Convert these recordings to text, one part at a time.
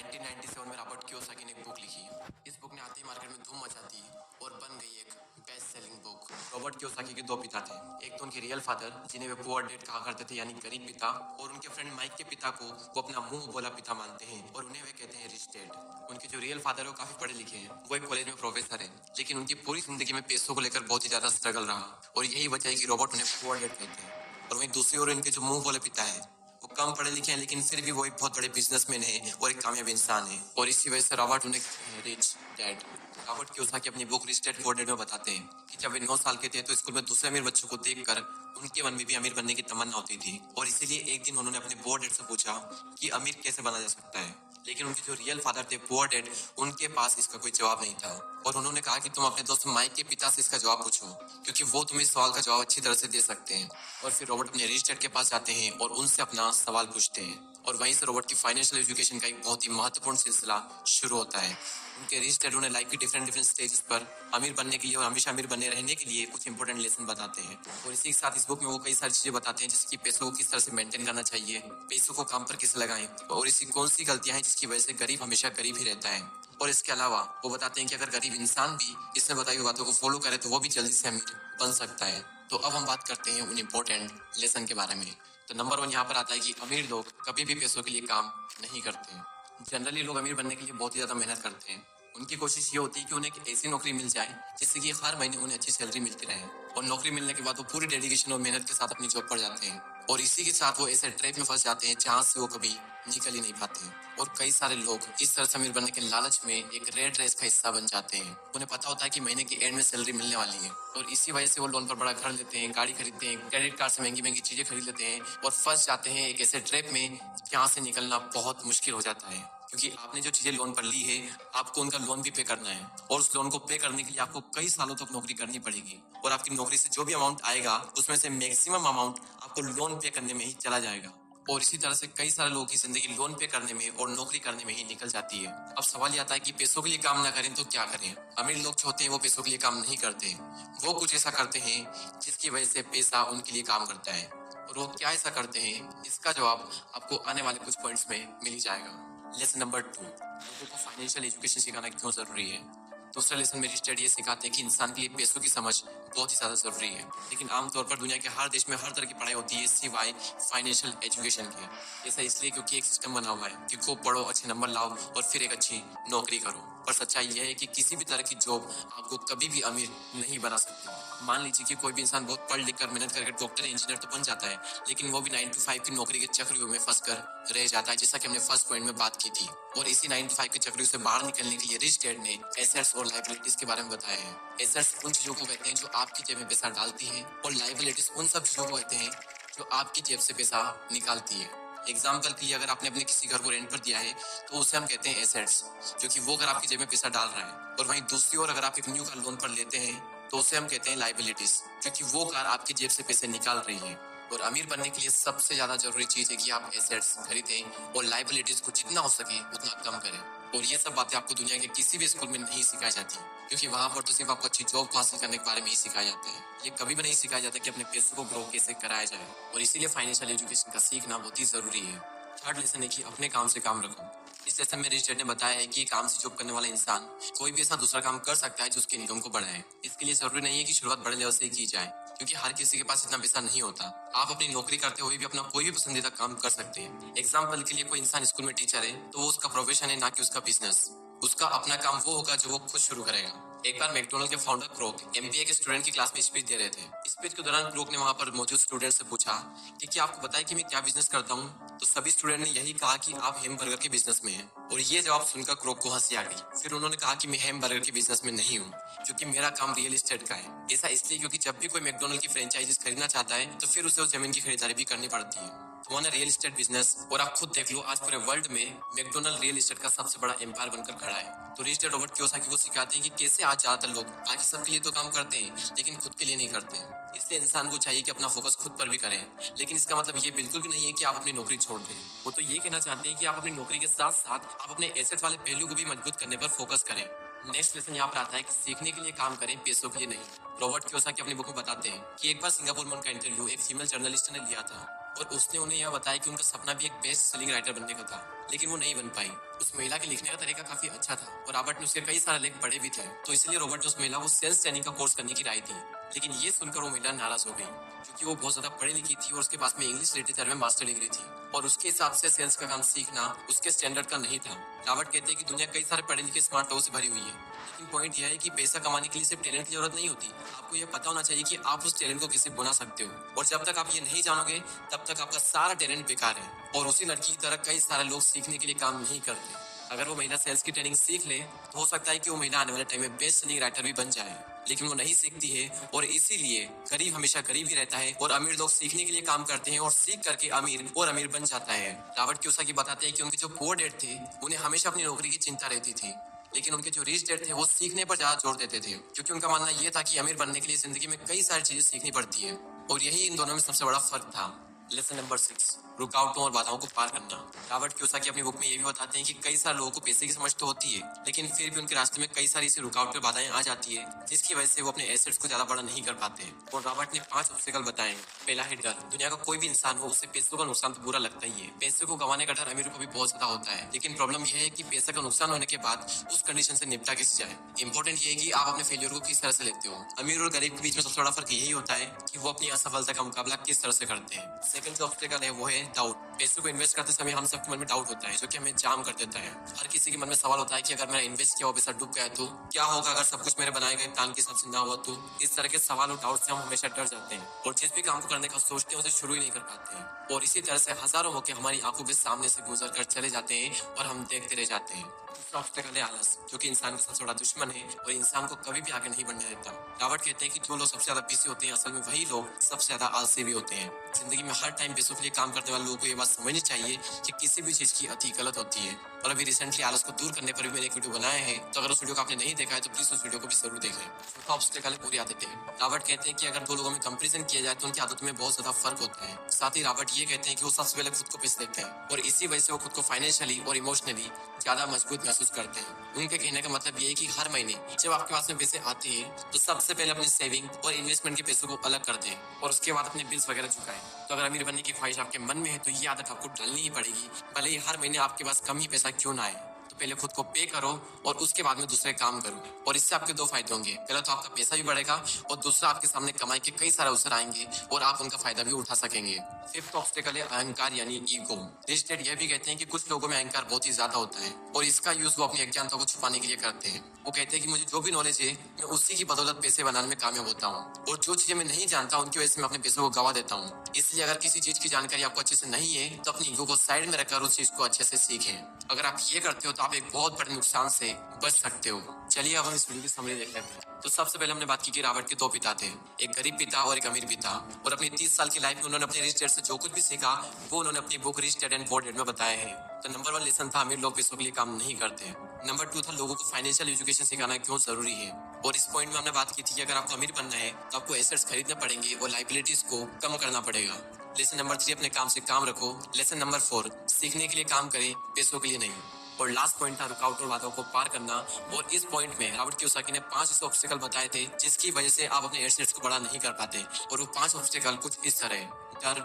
1997 में Robert Kiyosaki ने एक बुक लिखी। इस बुक ने आते ही मार्केट में धूम मचा दी और बन गई एक best selling book. Robert Kiyosaki के दो पिता थे। एक तो उनके रियल फादर, जिन्हें वे पुअर डैड कहा करते थे, यानी गरीब पिता, और उनके फ्रेंड माइक के पिता को वो अपना मुंह बोला पिता मानते हैं और उन्हें वे कहते हैं रिच डैड। उनके जो रियल फादर है वो काफी पढ़े लिखे हैं, वो एक कॉलेज में प्रोफेसर है, लेकिन उनकी पूरी जिंदगी में पैसों को लेकर बहुत ही ज्यादा स्ट्रगल रहा और यही वजह है कि रॉबर्ट उन्हें पुअर डैड कहते हैं। और वहीं दूसरी ओर इनके जो मुंह बोले पिता है, वो कम पढ़े लिखे हैं, लेकिन फिर भी वो एक बहुत बड़े बिजनेसमैन है और एक कामयाब इंसान है, और इसी वजह से रॉबर्ट उन्हें रिच डैड। रॉबर्ट कियोसाकी अपनी book rich dad poor dad में बताते हैं कि जब वे 9 साल के थे तो स्कूल में दूसरे अमीर बच्चों को देखकर उनके मन में भी अमीर बनने की तमन्ना होती थी, और इसीलिए एक दिन उन्होंने अपने पुअर डैड से पूछा कि अमीर कैसे बना जा सकता है। लेकिन उनके जो रियल फादर थे पुअर डैड, उनके पास इसका कोई जवाब नहीं था, और उन्होंने कहा कि तुम अपने दोस्त माइक के पिता से इसका जवाब पूछो, क्योंकि वो तुम्हें इस सवाल का जवाब अच्छी तरह से दे सकते हैं। और फिर रॉबर्ट अपने रिच डैड के पास जाते हैं और उनसे अपना सवाल पूछते हैं, और वहीं से रॉबर्ट की फाइनेंशियल एजुकेशन का एक बहुत ही महत्वपूर्ण सिलसिला शुरू होता है। उनके रिच डैड उन्हें लाइफ की डिफरेंट स्टेजेस पर अमीर बनने के लिए और हमेशा अमीर बने रहने के लिए कुछ इंपॉर्टेंट लेसन बताते हैं, और इसी के साथ इस बुक में वो कई सारी चीजें बताते हैं, जैसे कि पैसों को किस तरह से मेंटेन करना चाहिए, पैसों को काम पर किसे लगाएं, और ऐसी कौन सी गलतियां हैं जिसकी वजह से गरीब हमेशा गरीब ही रहता है। और इसके अलावा वो बताते हैं कि अगर गरीब इंसान भी इसमें बताई हुई बातों को फॉलो करे तो वो भी जल्दी से अमीर बन सकता है। तो अब हम बात करते हैं उन इम्पोर्टेंट लेसन के बारे में। तो नंबर 1 यहाँ पर आता है कि अमीर लोग कभी भी पैसों के लिए काम नहीं करते। जनरली लोग अमीर बनने के लिए बहुत ही ज्यादा मेहनत करते हैं। उनकी कोशिश ये होती है कि उन्हें एक ऐसी नौकरी मिल जाए जिससे कि हर महीने उन्हें अच्छी सैलरी मिलती रहे, और नौकरी मिलने के बाद वो पूरी डेडिकेशन और मेहनत के साथ अपनी जॉब पर जाते हैं, और इसी के साथ वो ऐसे ट्रैप में फंस जाते हैं जहां से वो कभी निकल ही नहीं पाते। और कई सारे लोग इस तरह से अमीर बनने के लालच में एक रेड रेस का हिस्सा बन जाते हैं। उन्हें पता होता है कि महीने के एंड में सैलरी मिलने वाली है, और इसी वजह से वो लोन पर बड़ा घर लेते हैं, गाड़ी खरीदते हैं, क्रेडिट कार्ड से महंगी महंगी चीजें खरीद लेते हैं, और फंस जाते हैं एक ऐसे ट्रैप में जहाँ से निकलना बहुत मुश्किल हो जाता है, क्योंकि आपने जो चीजें लोन पर ली है आपको उनका लोन भी पे करना है, और उस लोन को पे करने के लिए आपको कई सालों तक नौकरी करनी पड़ेगी, और आपकी नौकरी से जो भी अमाउंट आएगा उसमें से मैक्सिमम अमाउंट आपको लोन पे करने में ही चला जाएगा। और इसी तरह से कई सारे लोगों की जिंदगी लोन पे करने में और नौकरी करने में ही निकल जाती है। अब सवाल ये आता है कि पैसों के लिए काम ना करें तो क्या करें। अमीर लोग जो होते हैं वो पैसों के लिए काम नहीं करते, वो कुछ ऐसा करते हैं जिसकी वजह से पैसा उनके लिए काम करता है, और वो क्या ऐसा करते हैं इसका जवाब आपको आने वाले कुछ पॉइंट्स में मिल ही जाएगा। लेसन नंबर 2, लोगों को फाइनेंशियल एजुकेशन सिखाना क्यों जरूरी है। दूसरा लेसन मेरी स्टडी ये सिखाते हैं कि इंसान के लिए पैसों की समझ बहुत ही ज्यादा जरूरी है, लेकिन आमतौर पर दुनिया के हर देश में हर तरह की पढ़ाई होती है सिवाय फाइनेंशियल एजुकेशन के। ऐसा इसलिए क्योंकि एक सिस्टम बना हुआ है कि खूब पढ़ो, अच्छे नंबर लाओ और फिर एक अच्छी नौकरी करो। पर सच्चाई यह है कि किसी भी तरह की जॉब आपको कभी भी अमीर नहीं बना सकती। मान लीजिए कि कोई भी इंसान बहुत पढ़ लिख कर मेहनत करके डॉक्टर इंजीनियर तो बन जाता है, लेकिन वो भी 9 to 5 की नौकरी के चक्रव्यूह में फंस कर रह जाता है, जैसा कि हमने फर्स्ट पॉइंट में बात की थी। और इसी 9 to 5 के चक्रव्यूह से बाहर निकलने के लिए रिच डैड ने एसेट्स और लायबिलिटीज के बारे में बताया है। एसेट्स उन चीजों को कहते हैं जो आपकी जेब में पैसा डालती है, और लायबिलिटीज उन सब चीजों को कहते हैं जो आपकी जेब से पैसा निकालती है। एग्जाम्पल के लिए अगर आपने अपने किसी घर को रेंट पर दिया है तो उसे हम कहते हैं एसेट्स, क्योंकि वो घर आपकी जेब में पैसा डाल रहा है। और वहीं दूसरी ओर अगर आप एक न्यू कार लोन पर लेते हैं तो उसे हम कहते हैं लायबिलिटीज, क्योंकि वो कार आपकी जेब से पैसे निकाल रही है। और अमीर बनने के लिए सबसे ज्यादा जरूरी चीज है कि आप एसेट्स खरीदें और लायबिलिटीज को जितना हो सके उतना कम करें। और ये सब बातें आपको दुनिया के किसी भी स्कूल में नहीं सिखाई जाती, क्योंकि वहां पर तो सिर्फ आपको अच्छी जॉब हासिल करने के बारे में ही सिखाया जाता है। ये कभी भी नहीं सिखाया जाता कि अपने पैसों को ग्रो कैसे कराया जाए, और इसीलिए फाइनेंशियल एजुकेशन का सीखना बहुत ही जरूरी है। थर्ड लेसन है कि अपने काम से काम रखो। इस लेसन में रिच डैड ने बताया है कि काम से जॉब करने वाला इंसान कोई भी ऐसा दूसरा काम कर सकता है जो उसके इनकम को बढ़ाए। इसके लिए जरूरी नहीं है कि शुरुआत बड़े लेवल से ही की जाए, क्योंकि हर किसी के पास इतना पैसा नहीं होता। आप अपनी नौकरी करते हुए भी अपना कोई भी पसंदीदा काम कर सकते हैं। एग्जाम्पल के लिए कोई इंसान स्कूल में टीचर है तो वो उसका प्रोफेशन है, ना कि उसका बिजनेस। उसका अपना काम वो होगा जो वो खुद शुरू करेगा। एक बार मैकडॉनल्ड के फाउंडर क्रोक एमबीए के स्टूडेंट की क्लास में स्पीच दे रहे थे। स्पीच के दौरान क्रोक ने वहां पर मौजूद स्टूडेंट से पूछा कि क्या आपको पता है कि मैं क्या बिजनेस करता हूँ। तो सभी स्टूडेंट ने यही कहा कि आप हैमबर्गर के बिजनेस में हैं, और ये जवाब सुनकर क्रोक को हंसी आ गई। फिर उन्होंने कहा कि मैं हैमबर्गर के बिजनेस में नहीं हूँ, क्योंकि मेरा काम रियल एस्टेट का है। ऐसा इसलिए क्योंकि जब भी कोई मैकडॉनल्ड की फ्रेंचाइजीज खरीदना चाहता है तो फिर उसे उस जमीन की खरीदारी भी करनी पड़ती है। तो रियल एस्टेट बिजनेस, और आप खुद देख लो आज पूरे वर्ल्ड में मैकडॉनल्ड रियल एस्टेट का सबसे बड़ा एम्पायर बनकर खड़ा है। तो रिच डैड रॉबर्ट कियोसाकी को सिखाते हैं कि कैसे आज ज्यादातर लोग बाकी सबके लिए तो काम करते हैं लेकिन खुद के लिए नहीं करते। इसलिए इंसान को चाहिए कि अपना फोकस खुद पर भी करें, लेकिन इसका मतलब ये बिल्कुल भी नहीं है कि आप अपनी नौकरी छोड़ दें। वो तो ये कहना चाहते हैं कि आप अपनी नौकरी के साथ साथ आप अपने एसेट वाले पहलू को भी मजबूत करने पर फोकस करें। नेक्स्ट लेसन यहाँ पर आता है कि सीखने के लिए काम करें, पैसों के लिए नहीं। रॉबर्ट कियोसाकी अपनी बुक में बताते हैं कि एक बार सिंगापुर में उनका इंटरव्यू एक फीमेल जर्नलिस्ट ने लिया था, और उसने उन्हें यह बताया कि उनका सपना भी एक बेस्ट सेलिंग राइटर बनने का था, लेकिन वो नहीं बन पाई। उस महिला के लिखने का तरीका काफी अच्छा था और रॉबर्ट ने उसके कई सारे लेख पढ़े भी थे, तो इसलिए रॉबर्ट ने उस महिला को सेल्स ट्रेनिंग का कोर्स करने की राय दी। लेकिन ये सुनकर वो महिला नाराज हो गई, क्योंकि वो बहुत ज्यादा पढ़ी लिखी थी और उसके पास में इंग्लिश लिटरेचर में मास्टर डिग्री थी और उसके हिसाब से सेल्स का काम सीखना उसके स्टैंडर्ड का नहीं था। रॉबर्ट कहते हैं कि दुनिया कई सारे पढ़े लिखे स्मार्ट लोगों से भरी हुई है, लेकिन पॉइंट यह है कि पैसा कमाने के लिए सिर्फ टैलेंट की जरूरत नहीं होती। आपको यह पता होना चाहिए कि आप उस टैलेंट को कैसे बुना सकते हो, और जब तक आप ये नहीं जानोगे तब तक आपका सारा टैलेंट बेकार है। और उसी लड़की की तरह कई सारे लोग सीखने के लिए काम नहीं करते। अगर वो महिला सेल्स की ट्रेनिंग सीख ले तो हो सकता है कि वो महिला आने वाले टाइम में बेस्ट सेलिंग राइटर भी बन जाए, लेकिन वो नहीं सीखती है और इसीलिए गरीब हमेशा गरीब ही रहता है और अमीर लोग सीखने के लिए काम करते हैं और सीख करके अमीर और अमीर बन जाता है। रॉबर्ट कियोसाकी बताते हैं कि उनके जो पुअर डैड थे उन्हें हमेशा अपनी नौकरी की चिंता रहती थी, लेकिन उनके जो रिच डैड थे वो सीखने पर ज्यादा जोर देते थे, क्योंकि उनका मानना यह था कि अमीर बनने के लिए जिंदगी में कई सारी चीजें सीखनी पड़ती है, और यही इन दोनों में सबसे बड़ा फर्क था। लेसन नंबर 6, रुकावटों और बाधाओं को पार करना। रॉबर्ट कियोसाकी अपनी बुक में ये भी बताते हैं कि कई सारे लोगों को पैसे की समझ तो होती है, लेकिन फिर भी उनके रास्ते में कई सारी ऐसी रुकावटें और बाधाएं आ जाती है जिसकी वजह से वो अपने एसेट्स को ज्यादा बड़ा नहीं कर पाते हैं। और रॉबर्ट ने 5 ऑब्स्टिकल बताए। पहला है डर। दुनिया का कोई भी इंसान हो उसे पैसों का नुकसान तो बुरा लगता ही है। पैसे को गंवाने का डर अमीरों को भी बहुत ज्यादा होता है, लेकिन प्रॉब्लम यह है कि पैसे का नुकसान होने के बाद उस कंडीशन से निपटा कैसे जाए। इंपॉर्टेंट ये है कि आप अपने फेलियर को किस तरह से लेते हो। अमीर और गरीब के बीच में सबसे बड़ा फर्क यही होता है कि वो अपनी असफलता का मुकाबला किस तरह से करते हैं। सेकंड जो ऑब्स्टिकल है वो है डाउट। पैसों को इन्वेस्ट करते समय हम सबके मन में डाउट होता है, जो कि हमें जाम कर देता है। हर किसी के मन में सवाल होता है कि अगर मैंने इन्वेस्ट किया हुआ पैसा डूब गया तो क्या होगा, अगर सब कुछ मेरे बनाए गए प्लान के हिसाब से ना हुआ तो। इस तरह के सवाल और डाउट से हम हमेशा डर जाते हैं और जिस भी काम को करने का सोचते हैं उसे शुरू ही नहीं कर पाते हैं, और इसी तरह से हजारों मौके हमारी आंखों के सामने से गुजर कर चले जाते हैं और हम देखते रह जाते हैं। दूसरा ऑब्स्टिकल है आलस, जो कि इंसान का सबसे बड़ा दुश्मन है और इंसान को कभी भी आगे नहीं बढ़ने देता। रॉबर्ट कहते हैं कि जो लोग सबसे ज्यादा बिजी होते हैं असल में वही लोग सबसे ज्यादा आलसी भी होते हैं। जिंदगी में हर टाइम पैसों के लिए काम करने वाले लोगों को ये बात समझनी चाहिए कि किसी भी चीज की अति गलत होती है। और अभी रिसेंटली आलस को दूर करने पर भी मैंने एक वीडियो बनाया है, तो अगर उस वीडियो को आपने नहीं देखा है तो प्लीज उस वीडियो को भी जरूर देखें। चौथा ऑब्स्टिकल है बुरी आदतें। रॉबर्ट कहते हैं कि अगर दो लोगों में कंपैरिजन किया जाए तो उनकी आदतों में बहुत ज्यादा फर्क होता है। साथ ही रॉबर्ट ये कहते हैं कि वो सबसे पहले खुद को पीस देते हैं और इसी वजह से वो खुद को फाइनेंशियली और इमोशनली ज्यादा मजबूत महसूस करते हैं। उनके कहने का मतलब ये है कि हर महीने जब आपके पास में पैसे आते हैं तो सबसे पहले अपनी सेविंग और इन्वेस्टमेंट के पैसों को अलग कर दें और उसके बाद अपने बिल्स वगैरह चुकाएं। तो अगर अमीर बनने की ख्वाहिश आपके मन में है तो ये आदत आपको डालनी ही पड़ेगी, भले ही हर महीने आपके पास कम ही पैसा क्यों ना आए। तो पहले खुद को पे करो और उसके बाद में दूसरे काम करो, और इससे आपके दो फायदे होंगे। पहला तो आपका पैसा भी बढ़ेगा और दूसरा आपके सामने कमाई के कई सारे अवसर आएंगे और आप उनका फायदा भी उठा सकेंगे। फिफ्थ ऑब्स्टिकल है अहंकार यानी ईगो। रिच डैड यह भी कहते हैं कि कुछ लोगों में अहंकार बहुत ही ज्यादा होता है और इसका यूज वो अपनी अज्ञानता को छुपाने के लिए करते हैं। वो कहते हैं कि मुझे जो भी नॉलेज है मैं उसी की बदौलत पैसे बनाने में कामयाब होता हूँ, और जो चीजें मैं नहीं जानता उनकी वजह से मैं अपने पैसों को गवा देता हूँ। इसलिए अगर किसी चीज की जानकारी आपको अच्छे से नहीं है तो अपनी ईगो को साइड में रखकर उस चीज को अच्छे से सीखें। अगर आप ये करते हो तो आप एक बहुत बड़े नुकसान से बच सकते हो। चलिए अब हम इस वीडियो की समरी देख लेते हैं। तो सबसे पहले हमने बात की कि रॉबर्ट के दो पिता थे, एक गरीब पिता और एक अमीर पिता, और अपनी 30 साल की लाइफ में उन्होंने अपने रिच डैड से जो कुछ भी सीखा वो उन्होंने अपनी book rich dad and poor dad में बताया है। तो नंबर 1 लेसन था अमीर लोग पैसों के लिए काम नहीं करते। नंबर 2 था लोगों को फाइनेंशियल एजुकेशन सिखाना क्यों जरूरी है, और इस पॉइंट में हमने बात की थी कि अगर आपको अमीर बनना है तो आपको एसेट्स खरीदने पड़ेंगे और लाइबिलिटीज को कम करना पड़ेगा। लेसन नंबर 3 अपने काम से काम रखो। लेसन नंबर 4 सीखने के लिए काम करें, पैसों के लिए नहीं। और लास्ट पॉइंट था रुकावट और बाधाओं को पार करना, और इस पॉइंट में रॉबर्ट कियोसाकी ने 5 ऐसे ऑब्स्टिकल बताए थे जिसकी वजह से आप अपने एसेट्स को बड़ा नहीं कर पाते, और वो 5 ऑब्स्टिकल कुछ इस तरह: डर,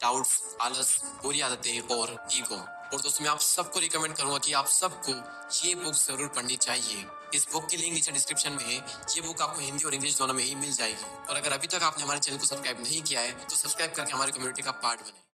डाउट्स, आलस, बुरी आदतें और ईगो। और दोस्तों मैं आप सबको रिकमेंड करूंगा कि आप सबको ये बुक जरूर पढ़नी चाहिए। इस बुक की लिंक नीचे डिस्क्रिप्शन में है। ये बुक आपको हिंदी और इंग्लिश दोनों में ही मिल जाएगी। और अगर अभी तक आपने हमारे चैनल को सब्सक्राइब नहीं किया है तो सब्सक्राइब करके हमारी कम्युनिटी का पार्ट बने।